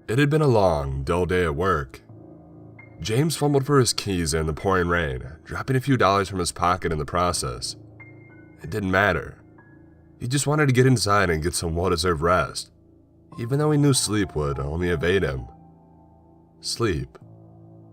It had been a long, dull day at work. James fumbled for his keys in the pouring rain, dropping a few dollars from his pocket in the process. It didn't matter. He just wanted to get inside and get some well-deserved rest, even though he knew sleep would only evade him. Sleep.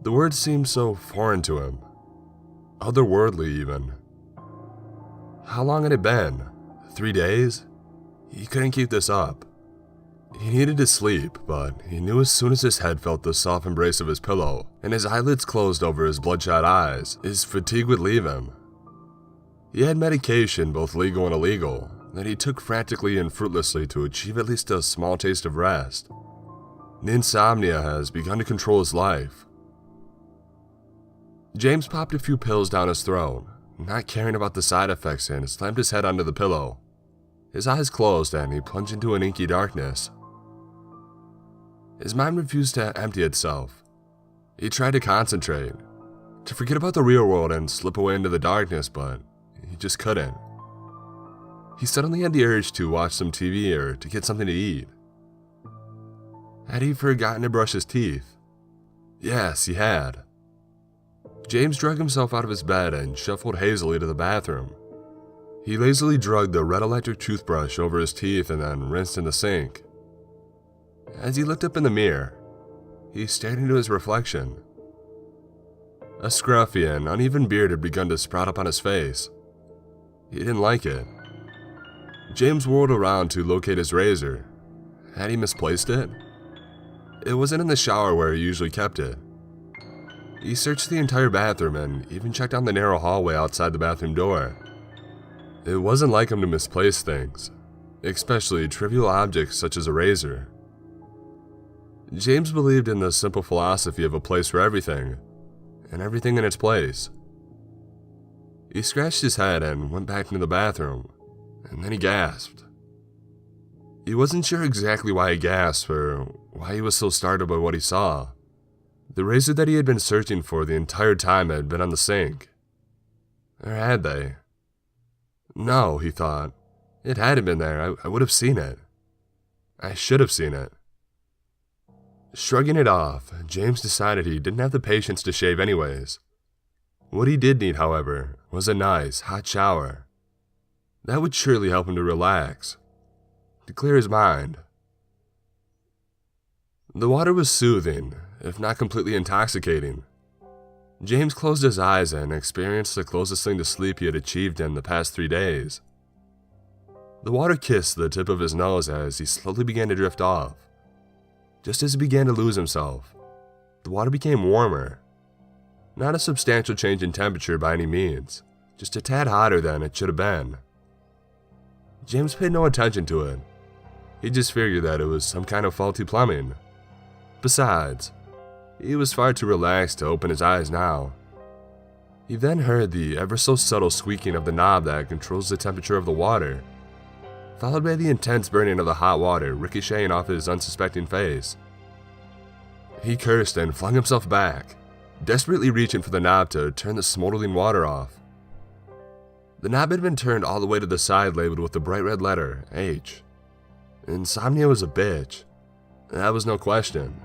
The word seemed so foreign to him. Otherworldly, even. How long had it been? 3 days? He couldn't keep this up. He needed to sleep, but he knew as soon as his head felt the soft embrace of his pillow and his eyelids closed over his bloodshot eyes, his fatigue would leave him. He had medication, both legal and illegal, that he took frantically and fruitlessly to achieve at least a small taste of rest. The insomnia has begun to control his life. James popped a few pills down his throat, not caring about the side effects, and slammed his head onto the pillow. His eyes closed and he plunged into an inky darkness. His mind refused to empty itself. He tried to concentrate, to forget about the real world and slip away into the darkness, but he just couldn't. He suddenly had the urge to watch some TV or to get something to eat. Had he forgotten to brush his teeth? Yes, he had. James dragged himself out of his bed and shuffled hazily to the bathroom. He lazily dragged the red electric toothbrush over his teeth and then rinsed in the sink. As he looked up in the mirror, he stared into his reflection. A scruffy and uneven beard had begun to sprout up on his face. He didn't like it. James whirled around to locate his razor. Had he misplaced it? It wasn't in the shower where he usually kept it. He searched the entire bathroom and even checked down the narrow hallway outside the bathroom door. It wasn't like him to misplace things, especially trivial objects such as a razor. James believed in the simple philosophy of a place for everything, and everything in its place. He scratched his head and went back into the bathroom, and then he gasped. He wasn't sure exactly why he gasped or why he was so startled by what he saw. The razor that he had been searching for the entire time had been on the sink. Or had they? No, he thought. It hadn't been there. I would have seen it. I should have seen it. Shrugging it off, James decided he didn't have the patience to shave anyways. What he did need, however, was a nice, hot shower. That would surely help him to relax, to clear his mind. The water was soothing, if not completely intoxicating. James closed his eyes and experienced the closest thing to sleep he had achieved in the past 3 days. The water kissed the tip of his nose as he slowly began to drift off. Just as he began to lose himself, the water became warmer. Not a substantial change in temperature by any means, just a tad hotter than it should have been. James paid no attention to it. He just figured that it was some kind of faulty plumbing. Besides, he was far too relaxed to open his eyes now. He then heard the ever so subtle squeaking of the knob that controls the temperature of the water, followed by the intense burning of the hot water ricocheting off his unsuspecting face. He cursed and flung himself back, desperately reaching for the knob to turn the smoldering water off. The knob had been turned all the way to the side labeled with the bright red letter, H. Insomnia was a bitch. That was no question.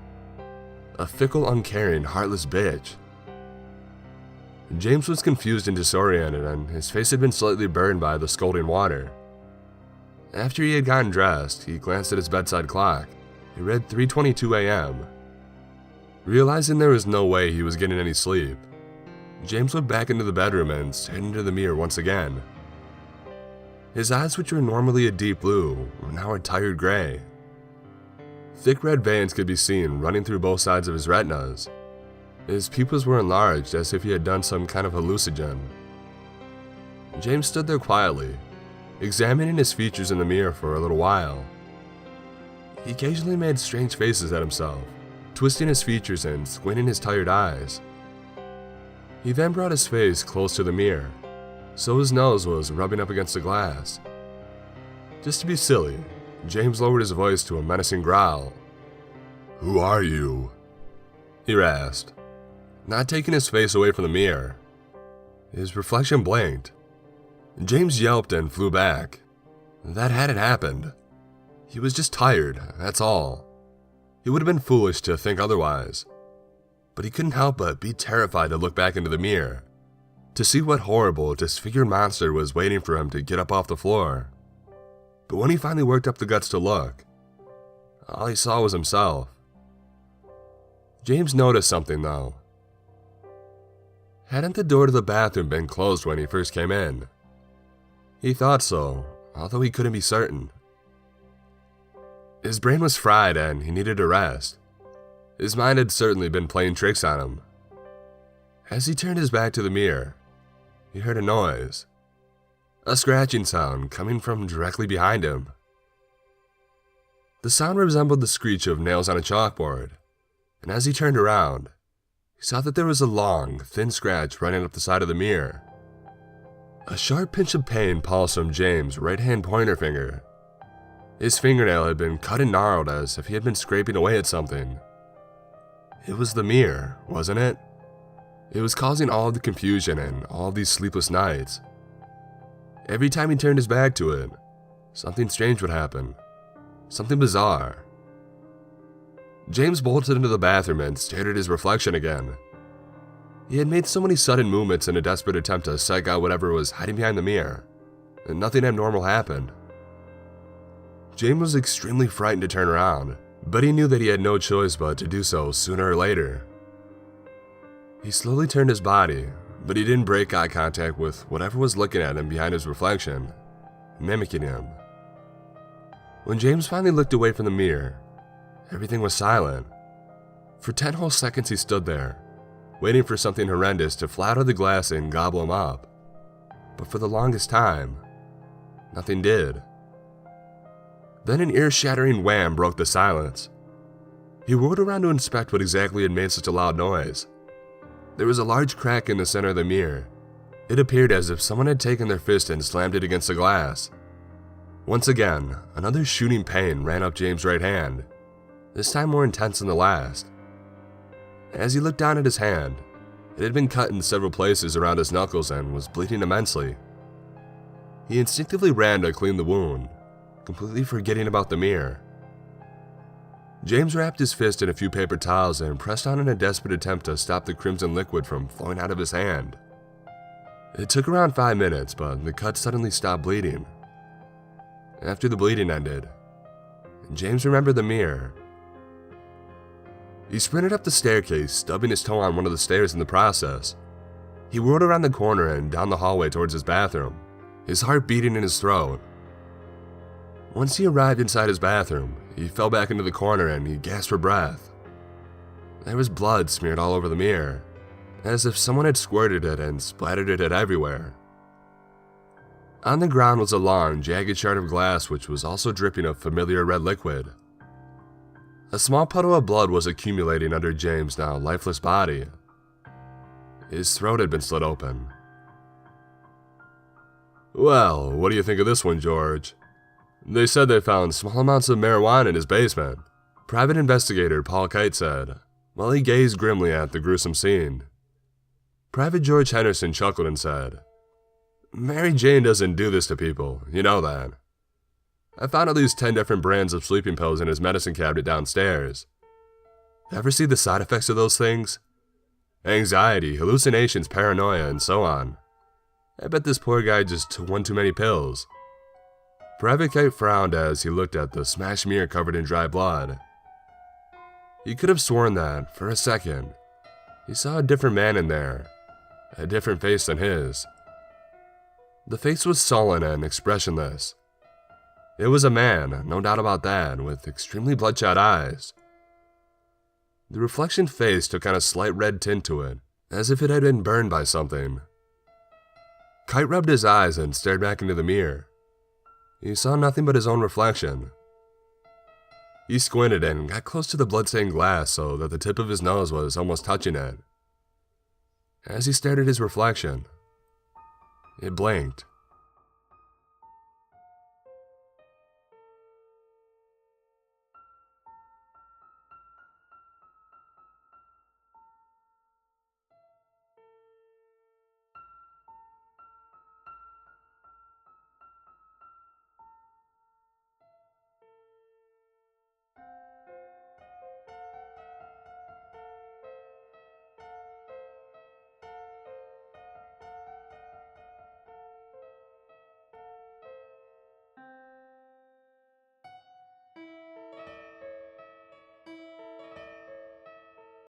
A fickle, uncaring, heartless bitch. James was confused and disoriented, and his face had been slightly burned by the scalding water. After he had gotten dressed, he glanced at his bedside clock. It read 3:22 a.m. Realizing there was no way he was getting any sleep, James went back into the bedroom and stared into the mirror once again. His eyes, which were normally a deep blue, were now a tired gray. Thick red veins could be seen running through both sides of his retinas. His pupils were enlarged as if he had done some kind of hallucinogen. James stood there quietly, examining his features in the mirror for a little while. He occasionally made strange faces at himself, twisting his features and squinting his tired eyes. He then brought his face close to the mirror, so his nose was rubbing up against the glass. Just to be silly, James lowered his voice to a menacing growl. "Who are you?" he asked, not taking his face away from the mirror. His reflection blinked. James yelped and flew back. That hadn't happened. He was just tired, that's all. He would have been foolish to think otherwise, but he couldn't help but be terrified to look back into the mirror, to see what horrible, disfigured monster was waiting for him to get up off the floor. But when he finally worked up the guts to look, all he saw was himself. James noticed something though. Hadn't the door to the bathroom been closed when he first came in? He thought so, although he couldn't be certain. His brain was fried and he needed a rest. His mind had certainly been playing tricks on him. As he turned his back to the mirror, he heard a noise. A scratching sound coming from directly behind him. The sound resembled the screech of nails on a chalkboard, and as he turned around, he saw that there was a long, thin scratch running up the side of the mirror. A sharp pinch of pain pulsed from James' right-hand pointer finger. His fingernail had been cut and gnarled as if he had been scraping away at something. It was the mirror, wasn't it? It was causing all of the confusion and all of these sleepless nights. Every time he turned his back to it, something strange would happen. Something bizarre. James bolted into the bathroom and stared at his reflection again. He had made so many sudden movements in a desperate attempt to psych out whatever was hiding behind the mirror, and nothing abnormal happened. James was extremely frightened to turn around, but he knew that he had no choice but to do so sooner or later. He slowly turned his body, but he didn't break eye contact with whatever was looking at him behind his reflection, mimicking him. When James finally looked away from the mirror, everything was silent. For 10 whole seconds he stood there, waiting for something horrendous to fly out of the glass and gobble him up. But for the longest time, nothing did. Then an ear-shattering wham broke the silence. He whirled around to inspect what exactly had made such a loud noise. There was a large crack in the center of the mirror. It appeared as if someone had taken their fist and slammed it against the glass. Once again, another shooting pain ran up James' right hand, this time more intense than the last. As he looked down at his hand, it had been cut in several places around his knuckles and was bleeding immensely. He instinctively ran to clean the wound, completely forgetting about the mirror. James wrapped his fist in a few paper towels and pressed on in a desperate attempt to stop the crimson liquid from flowing out of his hand. It took around 5 minutes, but the cut suddenly stopped bleeding. After the bleeding ended, James remembered the mirror. He sprinted up the staircase, stubbing his toe on one of the stairs in the process. He whirled around the corner and down the hallway towards his bathroom, his heart beating in his throat. Once he arrived inside his bathroom, he fell back into the corner and he gasped for breath. There was blood smeared all over the mirror, as if someone had squirted it and splattered it everywhere. On the ground was a long, jagged shard of glass which was also dripping a familiar red liquid. A small puddle of blood was accumulating under James' now lifeless body. His throat had been slit open. "Well, what do you think of this one, George?" "They said they found small amounts of marijuana in his basement," Private Investigator Paul Kite said, while he gazed grimly at the gruesome scene. Private George Henderson chuckled and said, "Mary Jane doesn't do this to people, you know that. I found at least 10 different brands of sleeping pills in his medicine cabinet downstairs. Ever see the side effects of those things? Anxiety, hallucinations, paranoia, and so on. I bet this poor guy just took one too many pills." Private Kite frowned as he looked at the smashed mirror covered in dry blood. He could have sworn that, for a second, he saw a different man in there, a different face than his. The face was sullen and expressionless. It was a man, no doubt about that, with extremely bloodshot eyes. The reflection face took on a slight red tint to it, as if it had been burned by something. Kite rubbed his eyes and stared back into the mirror. He saw nothing but his own reflection. He squinted and got close to the blood-stained glass so that the tip of his nose was almost touching it. As he stared at his reflection, it blinked.